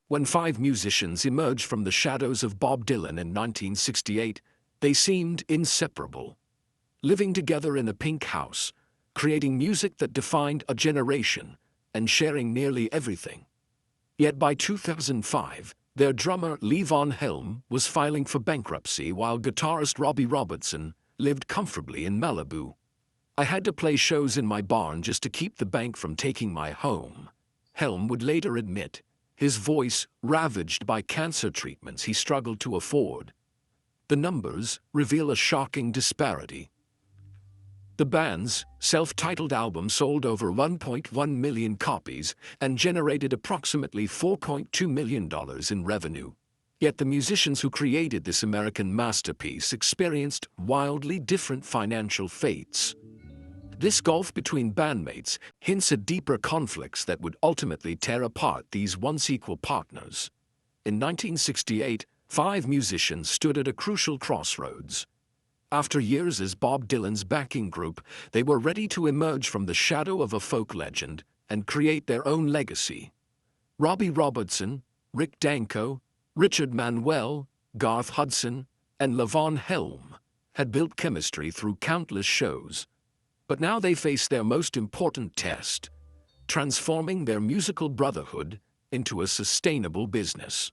When five musicians emerged from the shadows of Bob Dylan in 1968, they seemed inseparable. Living together in a pink house, creating music that defined a generation, and sharing nearly everything. Yet by 2005, their drummer Levon Helm was filing for bankruptcy while guitarist Robbie Robertson lived comfortably in Malibu. "I had to play shows in my barn just to keep the bank from taking my home," Helm would later admit, his voice ravaged by cancer treatments he struggled to afford. The numbers reveal a shocking disparity. The band's self-titled album sold over 1.1 million copies and generated approximately $4.2 million in revenue. Yet the musicians who created this American masterpiece experienced wildly different financial fates. This gulf between bandmates hints at deeper conflicts that would ultimately tear apart these once equal partners. In 1968, five musicians stood at a crucial crossroads. After years as Bob Dylan's backing group, they were ready to emerge from the shadow of a folk legend and create their own legacy. Robbie Robertson, Rick Danko, Richard Manuel, Garth Hudson, and Levon Helm had built chemistry through countless shows. But now they face their most important test, transforming their musical brotherhood into a sustainable business.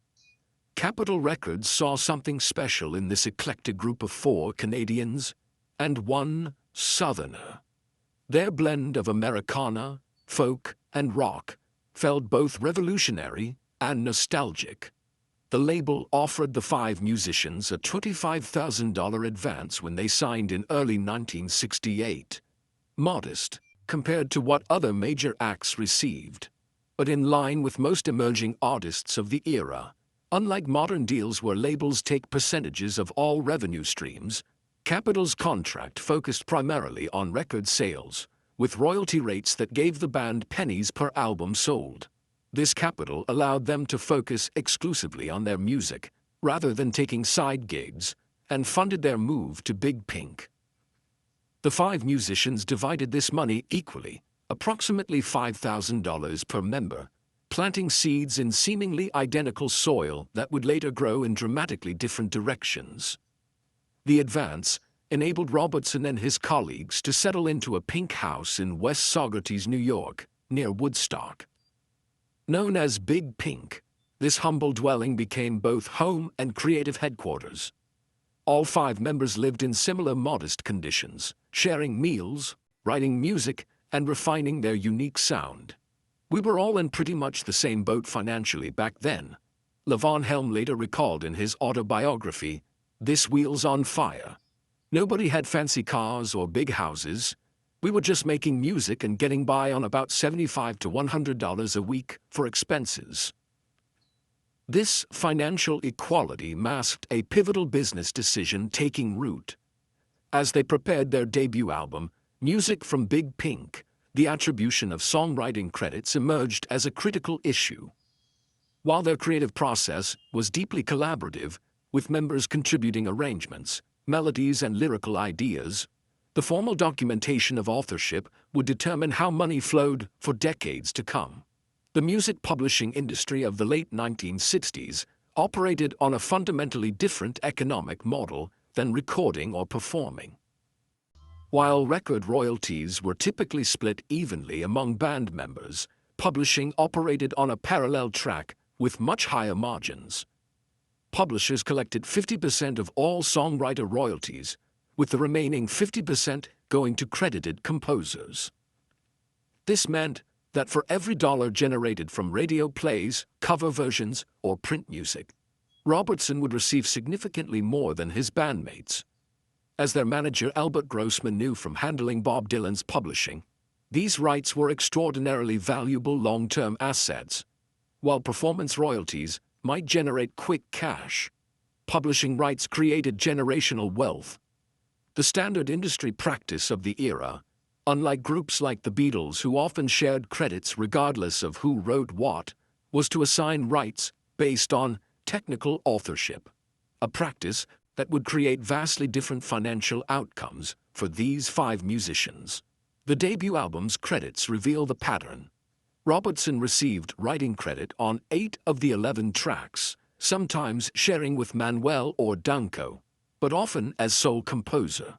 Capitol Records saw something special in this eclectic group of four Canadians and one Southerner. Their blend of Americana, folk, and rock felt both revolutionary and nostalgic. The label offered the five musicians a $25,000 advance when they signed in early 1968. Modest compared to what other major acts received, but in line with most emerging artists of the era. Unlike modern deals where labels take percentages of all revenue streams, Capitol's contract focused primarily on record sales, with royalty rates that gave the band pennies per album sold. This capital allowed them to focus exclusively on their music, rather than taking side gigs, and funded their move to Big Pink. The five musicians divided this money equally, approximately $5,000 per member, planting seeds in seemingly identical soil that would later grow in dramatically different directions. The advance enabled Robertson and his colleagues to settle into a pink house in West Saugerties, New York, near Woodstock. Known as Big Pink, this humble dwelling became both home and creative headquarters. All five members lived in similar modest conditions, sharing meals, writing music, and refining their unique sound. "We were all in pretty much the same boat financially back then," Levon Helm later recalled in his autobiography, "This Wheel's on Fire." Nobody had fancy cars or big houses. We were just making music and getting by on about $75 to $100 a week for expenses. This financial equality masked a pivotal business decision taking root. As they prepared their debut album, Music from Big Pink, the attribution of songwriting credits emerged as a critical issue. While their creative process was deeply collaborative, with members contributing arrangements, melodies, and lyrical ideas, the formal documentation of authorship would determine how money flowed for decades to come. The music publishing industry of the late 1960s operated on a fundamentally different economic model than recording or performing. While record royalties were typically split evenly among band members, publishing operated on a parallel track with much higher margins. Publishers collected 50% of all songwriter royalties, with the remaining 50% going to credited composers. This meant that for every dollar generated from radio plays, cover versions, or print music, Robertson would receive significantly more than his bandmates. As their manager Albert Grossman knew from handling Bob Dylan's publishing, these rights were extraordinarily valuable long-term assets. While performance royalties might generate quick cash, publishing rights created generational wealth. The standard industry practice of the era, unlike groups like the Beatles who often shared credits regardless of who wrote what, was to assign rights based on technical authorship, a practice that would create vastly different financial outcomes for these five musicians. The debut album's credits reveal the pattern. Robertson received writing credit on 8 of the 11 tracks, sometimes sharing with Manuel or Danko, but often as sole composer.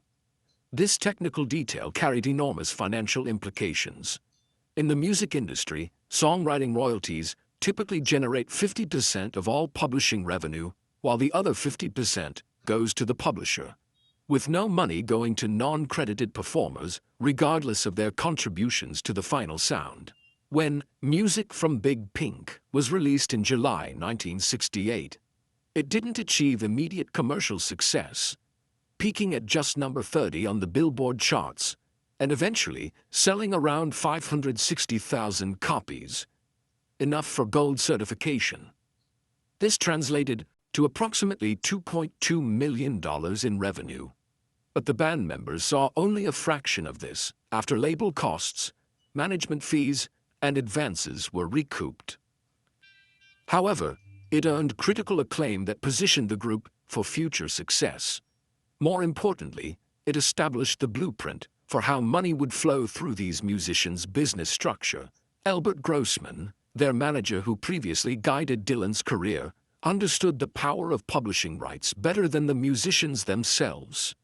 This technical detail carried enormous financial implications. In the music industry, songwriting royalties typically generate 50% of all publishing revenue, while the other 50% goes to the publisher, with no money going to non-credited performers, regardless of their contributions to the final sound. When Music from Big Pink was released in July 1968, it didn't achieve immediate commercial success, peaking at just number 30 on the Billboard charts, and eventually selling around 560,000 copies, enough for gold certification. This translated to approximately $2.2 million in revenue. But the band members saw only a fraction of this after label costs, management fees, and advances were recouped. However, it earned critical acclaim that positioned the group for future success. More importantly, it established the blueprint for how money would flow through these musicians' business structure. Albert Grossman, their manager who previously guided Dylan's career, understood the power of publishing rights better than the musicians themselves.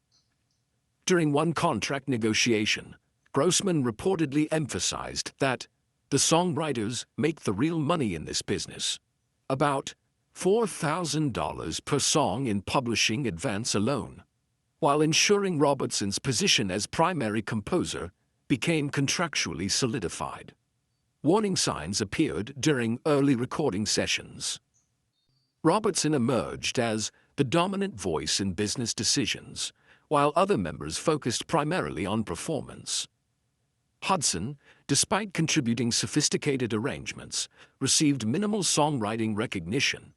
During one contract negotiation, Grossman reportedly emphasized that the songwriters make the real money in this business. About $4,000 per song in publishing advance alone, while ensuring Robertson's position as primary composer became contractually solidified. Warning signs appeared during early recording sessions. Robertson emerged as the dominant voice in business decisions, while other members focused primarily on performance. Hudson, despite contributing sophisticated arrangements, received minimal songwriting recognition.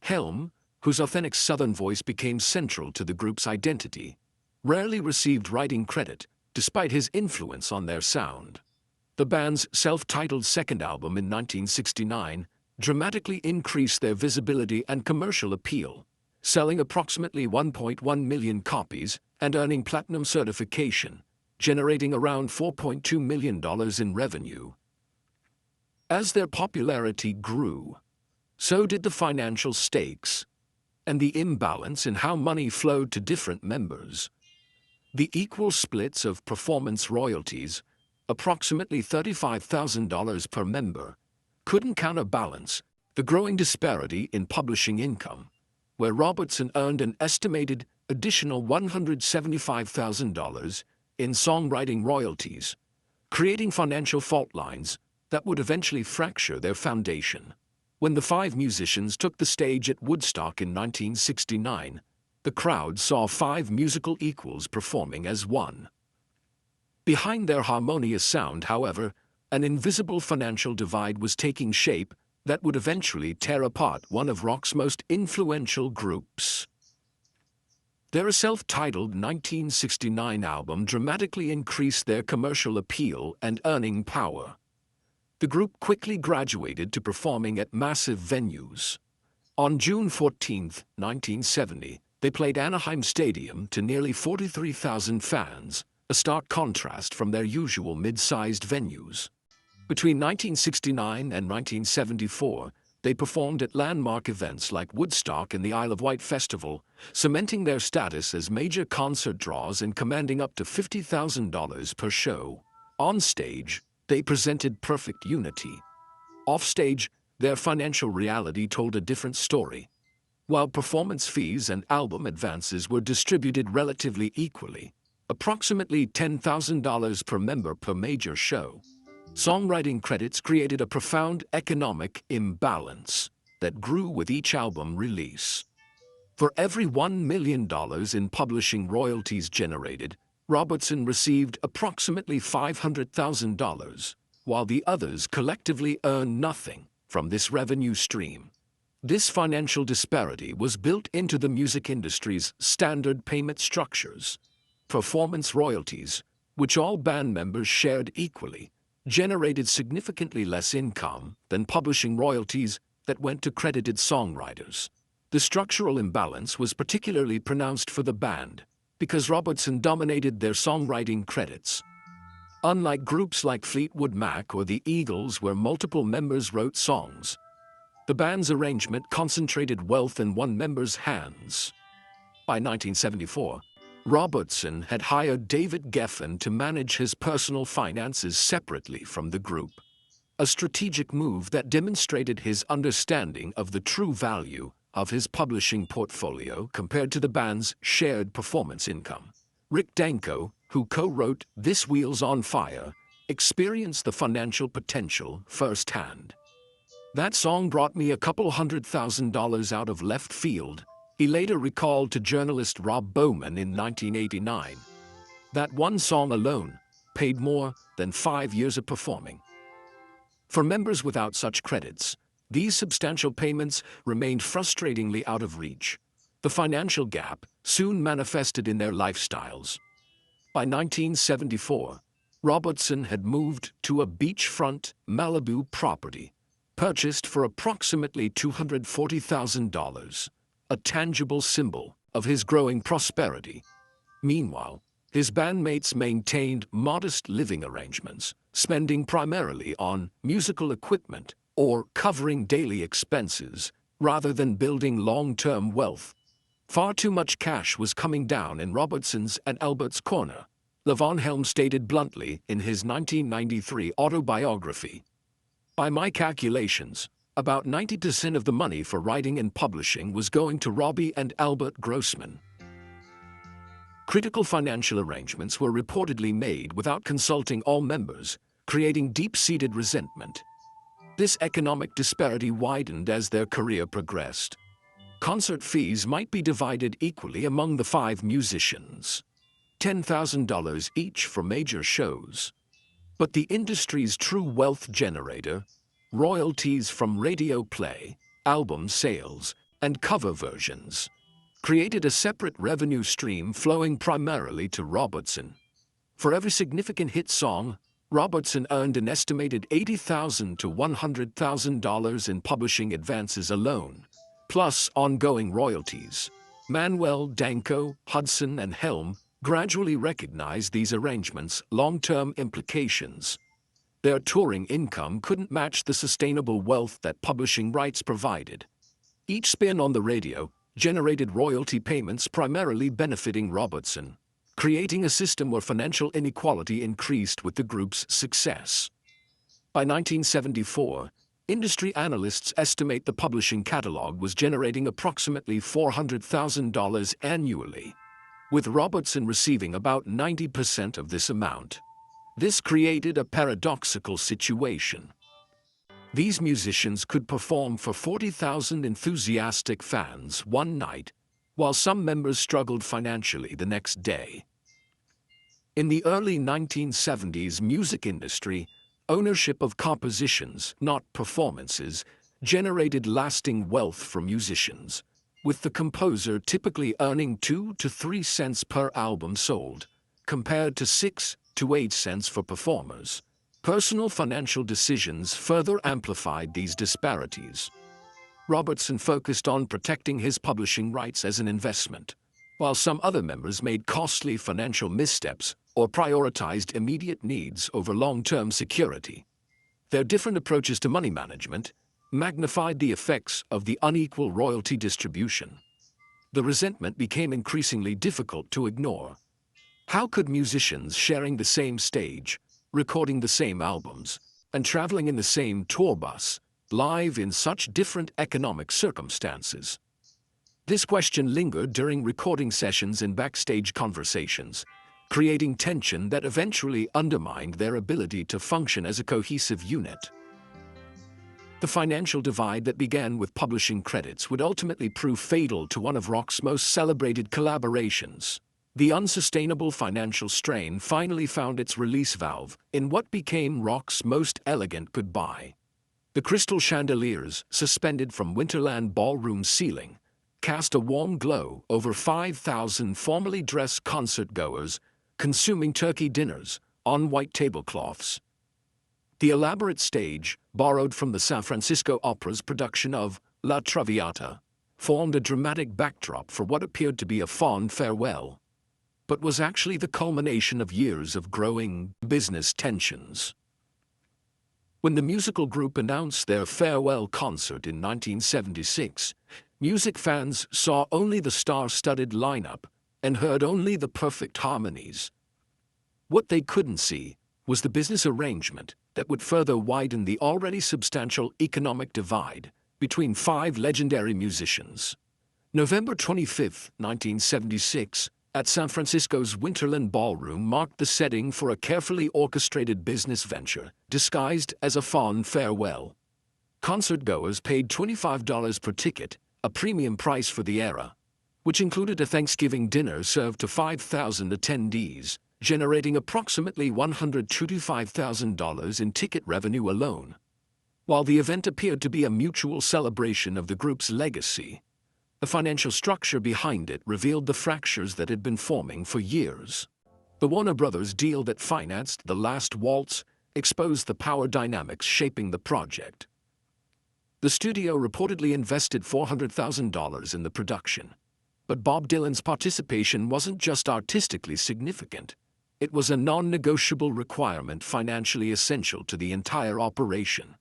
Helm, whose authentic Southern voice became central to the group's identity, rarely received writing credit, despite his influence on their sound. The band's self-titled second album in 1969 dramatically increased their visibility and commercial appeal, selling approximately 1.1 million copies and earning platinum certification, generating around $4.2 million in revenue. As their popularity grew, so did the financial stakes and the imbalance in how money flowed to different members. The equal splits of performance royalties, approximately $35,000 per member, couldn't counterbalance the growing disparity in publishing income, where Robertson earned an estimated additional $175,000 in songwriting royalties, creating financial fault lines that would eventually fracture their foundation. When the five musicians took the stage at Woodstock in 1969, the crowd saw five musical equals performing as one. Behind their harmonious sound, however, an invisible financial divide was taking shape that would eventually tear apart one of rock's most influential groups. Their self-titled 1969 album dramatically increased their commercial appeal and earning power. The group quickly graduated to performing at massive venues. On June 14, 1970, they played Anaheim Stadium to nearly 43,000 fans, a stark contrast from their usual mid-sized venues. Between 1969 and 1974, they performed at landmark events like Woodstock and the Isle of Wight Festival, cementing their status as major concert draws and commanding up to $50,000 per show. On stage, they presented perfect unity. Offstage, their financial reality told a different story. While performance fees and album advances were distributed relatively equally, approximately $10,000 per member per major show, songwriting credits created a profound economic imbalance that grew with each album release. For every $1 million in publishing royalties generated, Robertson received approximately $500,000, while the others collectively earned nothing from this revenue stream. This financial disparity was built into the music industry's standard payment structures. Performance royalties, which all band members shared equally, generated significantly less income than publishing royalties that went to credited songwriters. The structural imbalance was particularly pronounced for the band because Robertson dominated their songwriting credits. Unlike groups like Fleetwood Mac or the Eagles where multiple members wrote songs, the band's arrangement concentrated wealth in one member's hands. By 1974, Robertson had hired David Geffen to manage his personal finances separately from the group, a strategic move that demonstrated his understanding of the true value of his publishing portfolio compared to the band's shared performance income. Rick Danko, who co-wrote This Wheel's on Fire, experienced the financial potential firsthand. "That song brought me a couple $100,000 out of left field," he later recalled to journalist Rob Bowman in 1989. "That one song alone paid more than 5 years of performing." For members without such credits, these substantial payments remained frustratingly out of reach. The financial gap soon manifested in their lifestyles. By 1974, Robertson had moved to a beachfront Malibu property, purchased for approximately $240,000, a tangible symbol of his growing prosperity. Meanwhile, his bandmates maintained modest living arrangements, spending primarily on musical equipment or covering daily expenses rather than building long-term wealth. Far too much cash was coming down in Robertson's and Albert's corner, Levon Helm stated bluntly in his 1993 autobiography. "By my calculations, about 90% of the money for writing and publishing was going to Robbie and Albert Grossman." Critical financial arrangements were reportedly made without consulting all members, creating deep-seated resentment. This economic disparity widened as their career progressed. Concert fees might be divided equally among the 5 musicians, $10,000 each for major shows. But the industry's true wealth generator, royalties from radio play, album sales, and cover versions, created a separate revenue stream flowing primarily to Robertson. For every significant hit song, Robertson earned an estimated $80,000 to $100,000 in publishing advances alone, plus ongoing royalties. Manuel, Danko, Hudson, and Helm gradually recognized these arrangements' long-term implications. Their touring income couldn't match the sustainable wealth that publishing rights provided. Each spin on the radio generated royalty payments primarily benefiting Robertson, creating a system where financial inequality increased with the group's success. By 1974, industry analysts estimate the publishing catalog was generating approximately $400,000 annually, with Robertson receiving about 90% of this amount. This created a paradoxical situation. These musicians could perform for 40,000 enthusiastic fans one night, while some members struggled financially the next day. In the early 1970s music industry, ownership of compositions, not performances, generated lasting wealth for musicians, with the composer typically earning 2 to 3 cents per album sold, compared to 6 to 8 cents for performers. Personal financial decisions further amplified these disparities. Robertson focused on protecting his publishing rights as an investment, while some other members made costly financial missteps or prioritized immediate needs over long-term security. Their different approaches to money management magnified the effects of the unequal royalty distribution. The resentment became increasingly difficult to ignore. How could musicians sharing the same stage, recording the same albums, and traveling in the same tour bus live in such different economic circumstances? This question lingered during recording sessions and backstage conversations, creating tension that eventually undermined their ability to function as a cohesive unit. The financial divide that began with publishing credits would ultimately prove fatal to one of rock's most celebrated collaborations. The unsustainable financial strain finally found its release valve in what became rock's most elegant goodbye. The crystal chandeliers, suspended from Winterland Ballroom's ceiling, cast a warm glow over 5,000 formally dressed concertgoers consuming turkey dinners on white tablecloths. The elaborate stage, borrowed from the San Francisco Opera's production of La Traviata, formed a dramatic backdrop for what appeared to be a fond farewell. but was actually the culmination of years of growing business tensions. When the musical group announced their farewell concert in 1976, music fans saw only the star-studded lineup and heard only the perfect harmonies. What they couldn't see was the business arrangement that would further widen the already substantial economic divide between five legendary musicians. November 25, 1976, at San Francisco's Winterland Ballroom marked the setting for a carefully orchestrated business venture disguised as a fond farewell. Concert-goers paid $25 per ticket, a premium price for the era, which included a Thanksgiving dinner served to 5,000 attendees, generating approximately $125,000 in ticket revenue alone. While the event appeared to be a mutual celebration of the group's legacy, the financial structure behind it revealed the fractures that had been forming for years. The Warner Brothers deal that financed The Last Waltz exposed the power dynamics shaping the project. The studio reportedly invested $400,000 in the production, but Bob Dylan's participation wasn't just artistically significant. It was a non-negotiable requirement financially essential to the entire operation.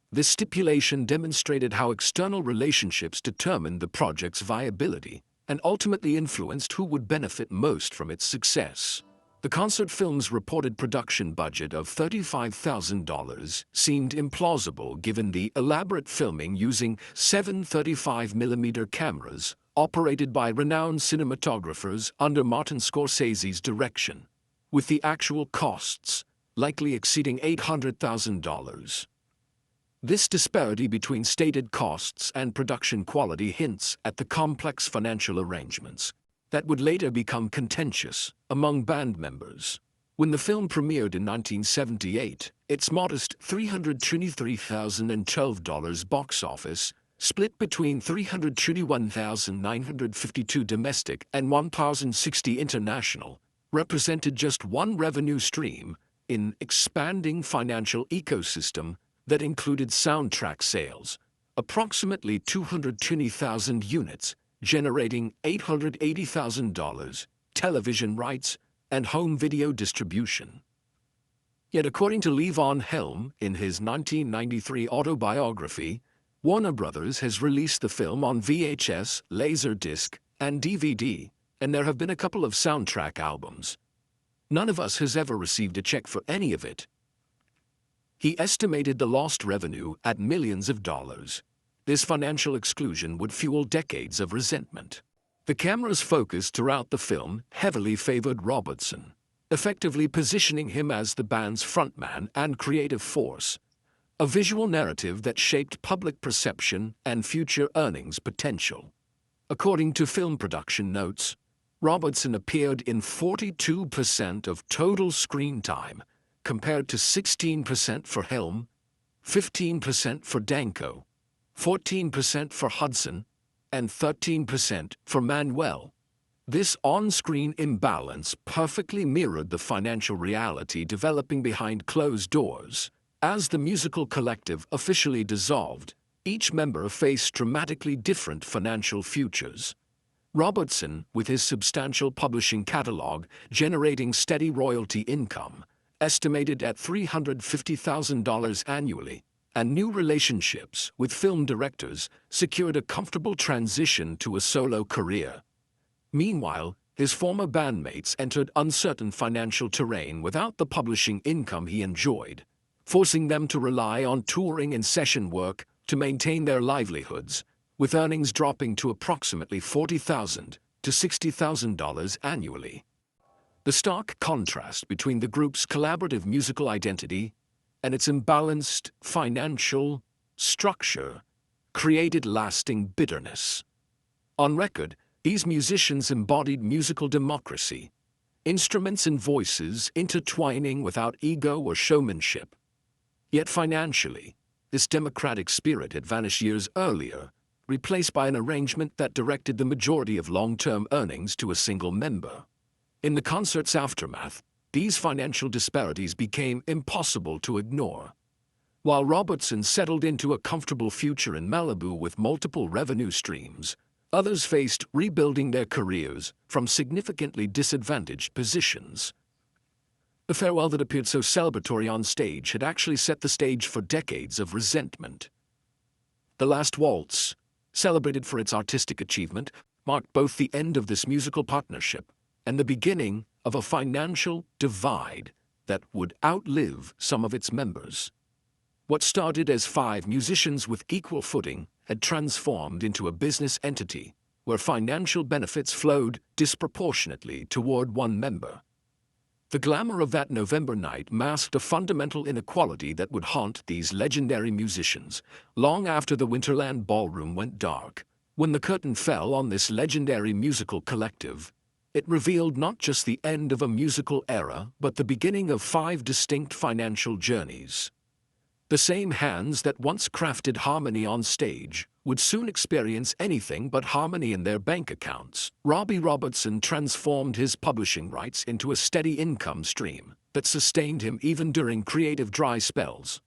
This stipulation demonstrated how external relationships determined the project's viability and ultimately influenced who would benefit most from its success. The concert film's reported production budget of $35,000 seemed implausible given the elaborate filming using 7 35mm cameras operated by renowned cinematographers under Martin Scorsese's direction, with the actual costs likely exceeding $800,000. This disparity between stated costs and production quality hints at the complex financial arrangements that would later become contentious among band members. When the film premiered in 1978, its modest $323,012 box office, split between $321,952 domestic and $1,060 international, represented just one revenue stream in an expanding financial ecosystem that included soundtrack sales, approximately 220,000 units, generating $880,000, television rights, and home video distribution. Yet according to Levon Helm in his 1993 autobiography, Warner Brothers has released the film on VHS, Laserdisc, and DVD, and there have been a couple of soundtrack albums. None of us has ever received a check for any of it. He estimated the lost revenue at millions of dollars. This financial exclusion would fuel decades of resentment. The camera's focus throughout the film heavily favored Robertson, effectively positioning him as the band's frontman and creative force, a visual narrative that shaped public perception and future earnings potential. According to film production notes, Robertson appeared in 42% of total screen time, compared to 16% for Helm, 15% for Danko, 14% for Hudson, and 13% for Manuel. This on-screen imbalance perfectly mirrored the financial reality developing behind closed doors. As the musical collective officially dissolved, each member faced dramatically different financial futures. Robertson, with his substantial publishing catalog generating steady royalty income, estimated at $350,000 annually, and new relationships with film directors secured a comfortable transition to a solo career. Meanwhile, his former bandmates entered uncertain financial terrain without the publishing income he enjoyed, forcing them to rely on touring and session work to maintain their livelihoods, with earnings dropping to approximately $40,000 to $60,000 annually. The stark contrast between the group's collaborative musical identity and its imbalanced financial structure created lasting bitterness. On record, these musicians embodied musical democracy, instruments and voices intertwining without ego or showmanship. Yet financially, this democratic spirit had vanished years earlier, replaced by an arrangement that directed the majority of long-term earnings to a single member. In the concert's aftermath, these financial disparities became impossible to ignore. While Robertson settled into a comfortable future in Malibu with multiple revenue streams, Others faced rebuilding their careers from significantly disadvantaged positions. The farewell that appeared so celebratory on stage had actually set the stage for decades of resentment. The Last Waltz, celebrated for its artistic achievement, marked both the end of this musical partnership and the beginning of a financial divide that would outlive some of its members. What started as 5 musicians with equal footing had transformed into a business entity where financial benefits flowed disproportionately toward one member. The glamour of that November night masked a fundamental inequality that would haunt these legendary musicians long after the Winterland Ballroom went dark. When the curtain fell on this legendary musical collective, it revealed not just the end of a musical era, but the beginning of 5 distinct financial journeys. The same hands that once crafted harmony on stage would soon experience anything but harmony in their bank accounts. Robbie Robertson transformed his publishing rights into a steady income stream that sustained him even during creative dry spells.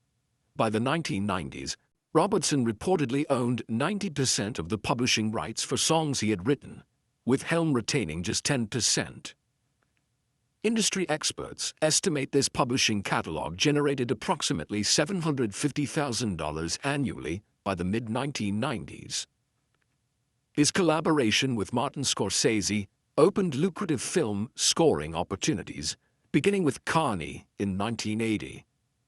By the 1990s, Robertson reportedly owned 90% of the publishing rights for songs he had written, with Helm retaining just 10%. Industry experts estimate this publishing catalog generated approximately $750,000 annually by the mid-1990s. His collaboration with Martin Scorsese opened lucrative film scoring opportunities, beginning with Carney in 1980,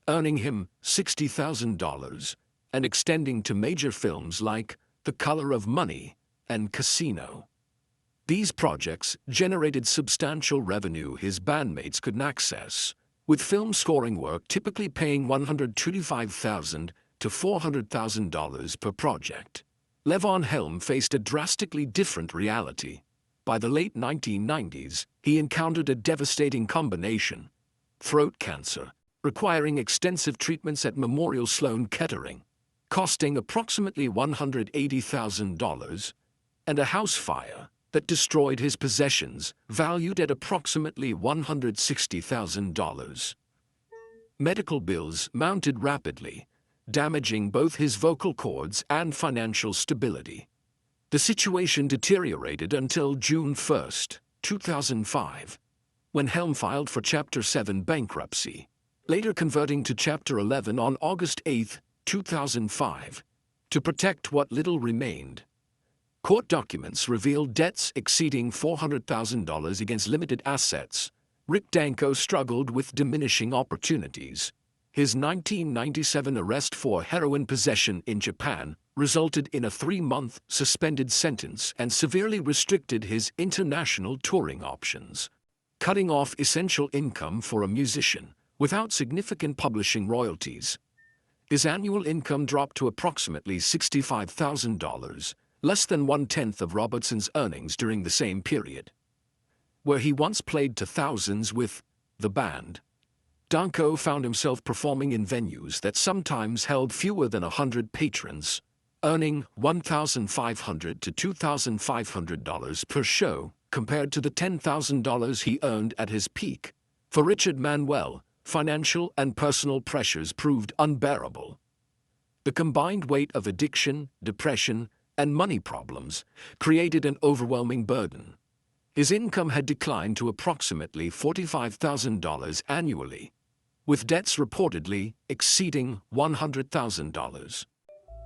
earning him $60,000 and extending to major films like The Color of Money and Casino. These projects generated substantial revenue his bandmates couldn't access, with film scoring work typically paying $125,000 to $400,000 per project. Levon Helm faced a drastically different reality. By the late 1990s, he encountered a devastating combination: throat cancer, requiring extensive treatments at Memorial Sloan Kettering, costing approximately $180,000, and a house fire that destroyed his possessions, valued at approximately $160,000. Medical bills mounted rapidly, damaging both his vocal cords and financial stability. The situation deteriorated until June 1, 2005, when Helm filed for Chapter 7 bankruptcy, later converting to Chapter 11 on August 8, 2005, to protect what little remained. Court documents revealed debts exceeding $400,000 against limited assets. Rick Danko struggled with diminishing opportunities. His 1997 arrest for heroin possession in Japan resulted in a 3-month suspended sentence and severely restricted his international touring options, cutting off essential income for a musician without significant publishing royalties. His annual income dropped to approximately $65,000, less than 1/10 of Robertson's earnings during the same period. Where he once played to thousands with the band, Danko found himself performing in venues that sometimes held fewer than 100 patrons, earning $1,500 to $2,500 per show compared to the $10,000 he earned at his peak. For Richard Manuel, financial and personal pressures proved unbearable. The combined weight of addiction, depression, and money problems created an overwhelming burden. His income had declined to approximately $45,000 annually, with debts reportedly exceeding $100,000.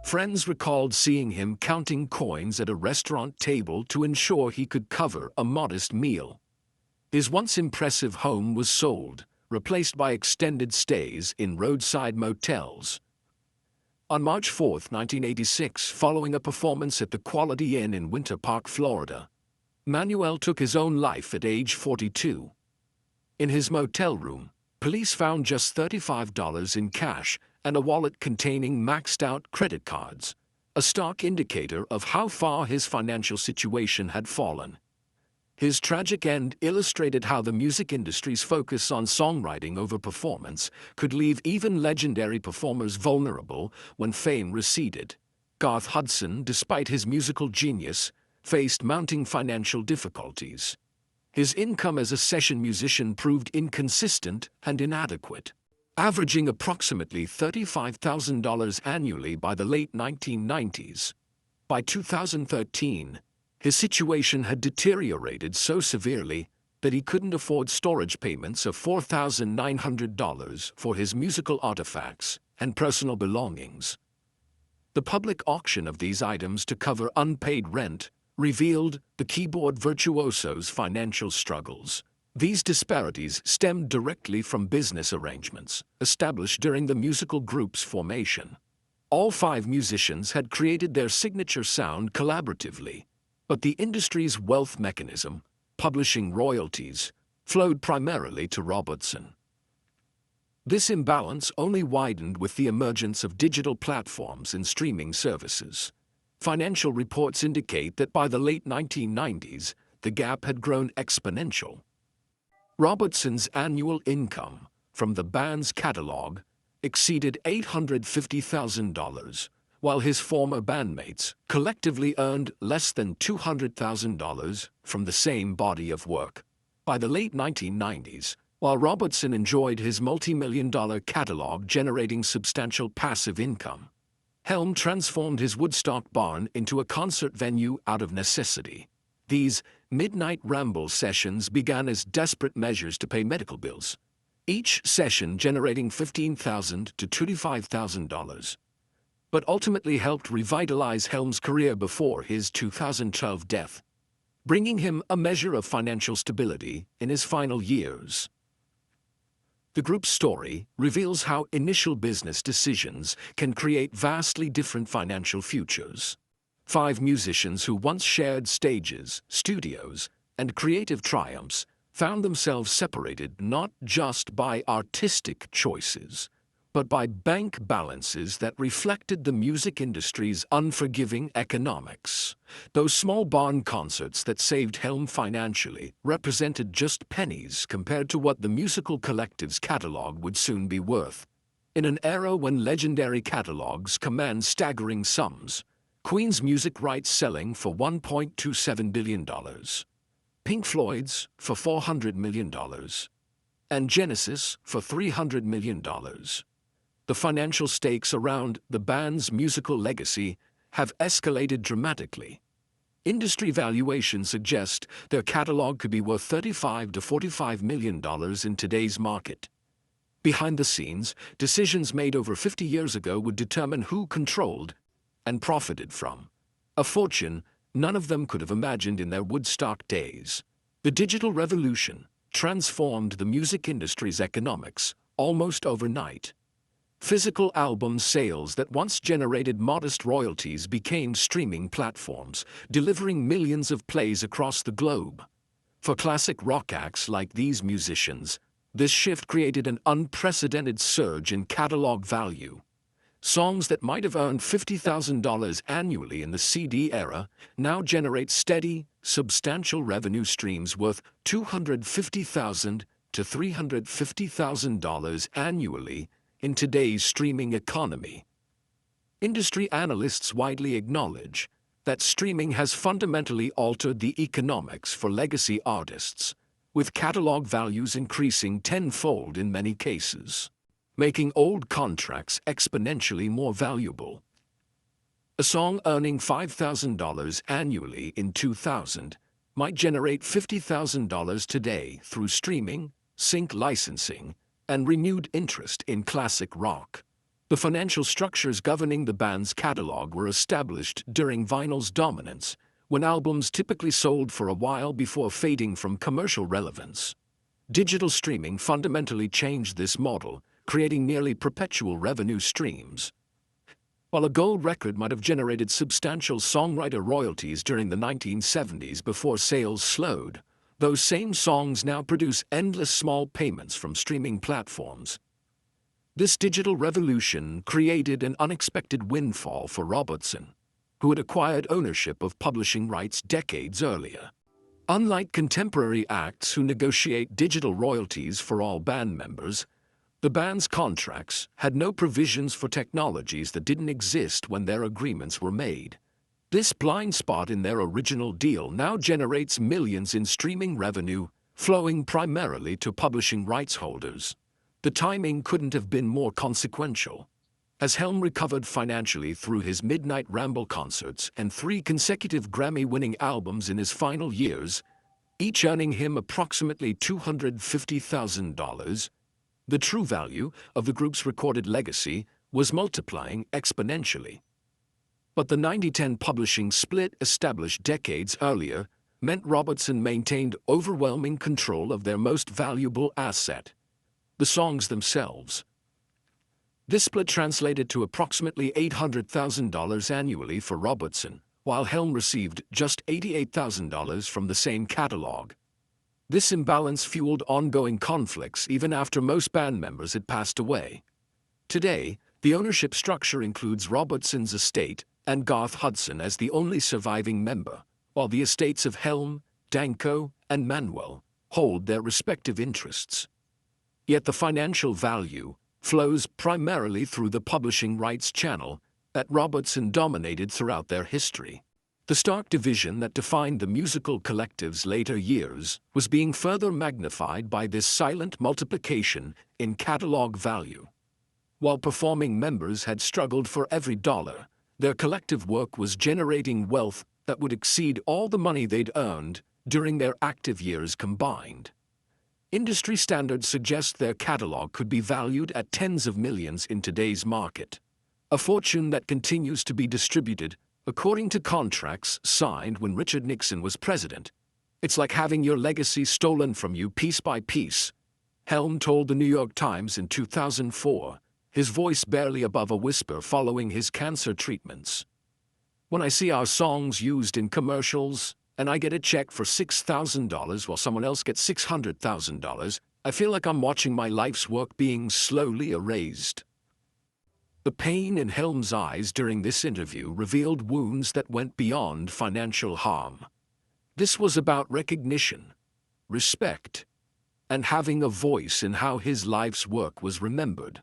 Friends recalled seeing him counting coins at a restaurant table to ensure he could cover a modest meal. His once impressive home was sold, replaced by extended stays in roadside motels. On March 4, 1986, following a performance at the Quality Inn in Winter Park, Florida, Manuel took his own life at age 42. In his motel room, police found just $35 in cash and a wallet containing maxed-out credit cards, a stark indicator of how far his financial situation had fallen. His tragic end illustrated how the music industry's focus on songwriting over performance could leave even legendary performers vulnerable when fame receded. Garth Hudson, despite his musical genius, faced mounting financial difficulties. His income as a session musician proved inconsistent and inadequate, averaging approximately $35,000 annually by the late 1990s. By 2013, His situation had deteriorated so severely that he couldn't afford storage payments of $4,900 for his musical artifacts and personal belongings. The public auction of these items to cover unpaid rent revealed the keyboard virtuoso's financial struggles. These disparities stemmed directly from business arrangements established during the musical group's formation. All 5 musicians had created their signature sound collaboratively, but the industry's wealth mechanism, publishing royalties, flowed primarily to Robertson. This imbalance only widened with the emergence of digital platforms and streaming services. Financial reports indicate that by the late 1990s, the gap had grown exponential. Robertson's annual income from the band's catalog exceeded $850,000, while his former bandmates collectively earned less than $200,000 from the same body of work. By the late 1990s, while Robertson enjoyed his multi-million-dollar catalog generating substantial passive income, Helm transformed his Woodstock barn into a concert venue out of necessity. These midnight ramble sessions began as desperate measures to pay medical bills, each session generating $15,000 to $25,000, but ultimately helped revitalize Helm's career before his 2012 death, bringing him a measure of financial stability in his final years. The group's story reveals how initial business decisions can create vastly different financial futures. 5 musicians who once shared stages, studios, and creative triumphs found themselves separated not just by artistic choices, but by bank balances that reflected the music industry's unforgiving economics. Those small barn concerts that saved Helm financially represented just pennies compared to what the musical collective's catalog would soon be worth. In an era when legendary catalogs command staggering sums, Queen's music rights selling for $1.27 billion, Pink Floyd's for $400 million, and Genesis for $300 million. The financial stakes around the band's musical legacy have escalated dramatically. Industry valuations suggest their catalog could be worth $35 to $45 million in today's market. Behind the scenes, decisions made over 50 years ago would determine who controlled and profited from a fortune none of them could have imagined in their Woodstock days. The digital revolution transformed the music industry's economics almost overnight. Physical album sales that once generated modest royalties became streaming platforms, delivering millions of plays across the globe. For classic rock acts like these musicians, this shift created an unprecedented surge in catalog value. Songs that might have earned $50,000 annually in the CD era now generate steady, substantial revenue streams worth $250,000 to $350,000 annually in today's streaming economy. Industry analysts widely acknowledge that streaming has fundamentally altered the economics for legacy artists, with catalog values increasing tenfold in many cases, making old contracts exponentially more valuable. A song earning $5,000 annually in 2000 might generate $50,000 today through streaming, sync licensing, and renewed interest in classic rock. The financial structures governing the band's catalog were established during vinyl's dominance, when albums typically sold for a while before fading from commercial relevance. Digital streaming fundamentally changed this model, creating nearly perpetual revenue streams. While a gold record might have generated substantial songwriter royalties during the 1970s before sales slowed, those same songs now produce endless small payments from streaming platforms. This digital revolution created an unexpected windfall for Robertson, who had acquired ownership of publishing rights decades earlier. Unlike contemporary acts who negotiate digital royalties for all band members, the band's contracts had no provisions for technologies that didn't exist when their agreements were made. This blind spot in their original deal now generates millions in streaming revenue, flowing primarily to publishing rights holders. The timing couldn't have been more consequential. As Helm recovered financially through his Midnight Ramble concerts and 3 consecutive Grammy-winning albums in his final years, each earning him approximately $250,000, the true value of the group's recorded legacy was multiplying exponentially. But the 90-10 publishing split established decades earlier meant Robertson maintained overwhelming control of their most valuable asset, the songs themselves. This split translated to approximately $800,000 annually for Robertson, while Helm received just $88,000 from the same catalog. This imbalance fueled ongoing conflicts even after most band members had passed away. Today, the ownership structure includes Robertson's estate and Garth Hudson as the only surviving member, while the estates of Helm, Danko, and Manuel hold their respective interests. Yet the financial value flows primarily through the publishing rights channel that Robertson dominated throughout their history. The stark division that defined the musical collective's later years was being further magnified by this silent multiplication in catalog value. While performing members had struggled for every dollar, their collective work was generating wealth that would exceed all the money they'd earned during their active years combined. Industry standards suggest their catalog could be valued at tens of millions in today's market, a fortune that continues to be distributed according to contracts signed when Richard Nixon was president. It's like having your legacy stolen from you piece by piece, Helm told the New York Times in 2004, his voice barely above a whisper following his cancer treatments. When I see our songs used in commercials, and I get a check for $6,000 while someone else gets $600,000, I feel like I'm watching my life's work being slowly erased. The pain in Helm's eyes during this interview revealed wounds that went beyond financial harm. This was about recognition, respect, and having a voice in how his life's work was remembered.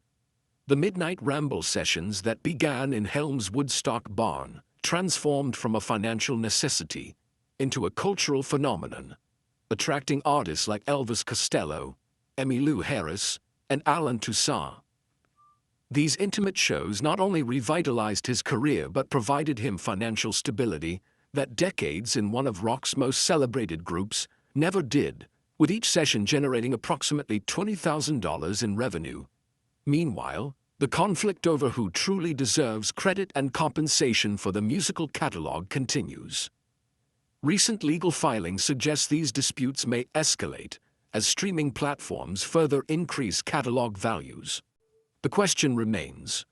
The Midnight Ramble sessions that began in Helm's Woodstock barn transformed from a financial necessity into a cultural phenomenon, attracting artists like Elvis Costello, Emmylou Harris, and Alan Toussaint. These intimate shows not only revitalized his career but provided him financial stability that decades in one of rock's most celebrated groups never did, with each session generating approximately $20,000 in revenue. Meanwhile, the conflict over who truly deserves credit and compensation for the musical catalog continues. Recent legal filings suggest these disputes may escalate as streaming platforms further increase catalog values. The question remains,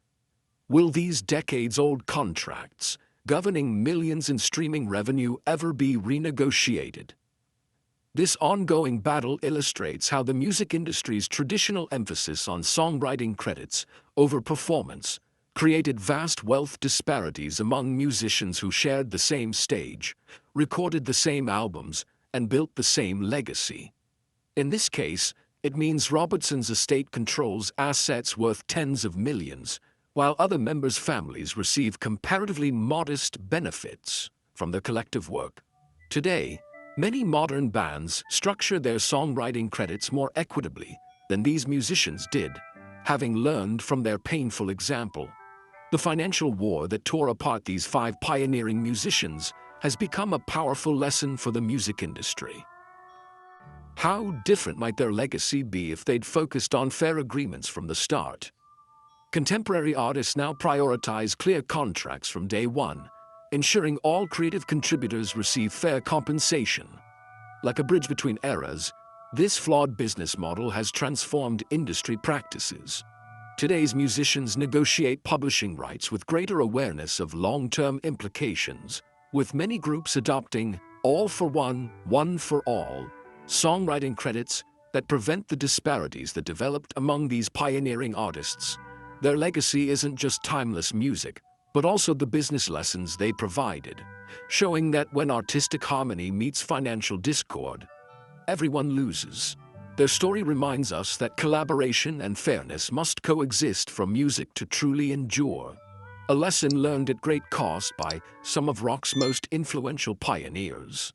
will these decades-old contracts governing millions in streaming revenue ever be renegotiated? This ongoing battle illustrates how the music industry's traditional emphasis on songwriting credits over performance created vast wealth disparities among musicians who shared the same stage, recorded the same albums, and built the same legacy. In this case, it means Robertson's estate controls assets worth tens of millions, while other members' families receive comparatively modest benefits from their collective work. Today, many modern bands structure their songwriting credits more equitably than these musicians did, having learned from their painful example. The financial war that tore apart these 5 pioneering musicians has become a powerful lesson for the music industry. How different might their legacy be if they'd focused on fair agreements from the start? Contemporary artists now prioritize clear contracts from day one, ensuring all creative contributors receive fair compensation. Like a bridge between eras, this flawed business model has transformed industry practices. Today's musicians negotiate publishing rights with greater awareness of long-term implications, with many groups adopting all for one, one for all songwriting credits that prevent the disparities that developed among these pioneering artists. Their legacy isn't just timeless music, but also the business lessons they provided, showing that when artistic harmony meets financial discord, everyone loses. Their story reminds us that collaboration and fairness must coexist for music to truly endure, a lesson learned at great cost by some of rock's most influential pioneers.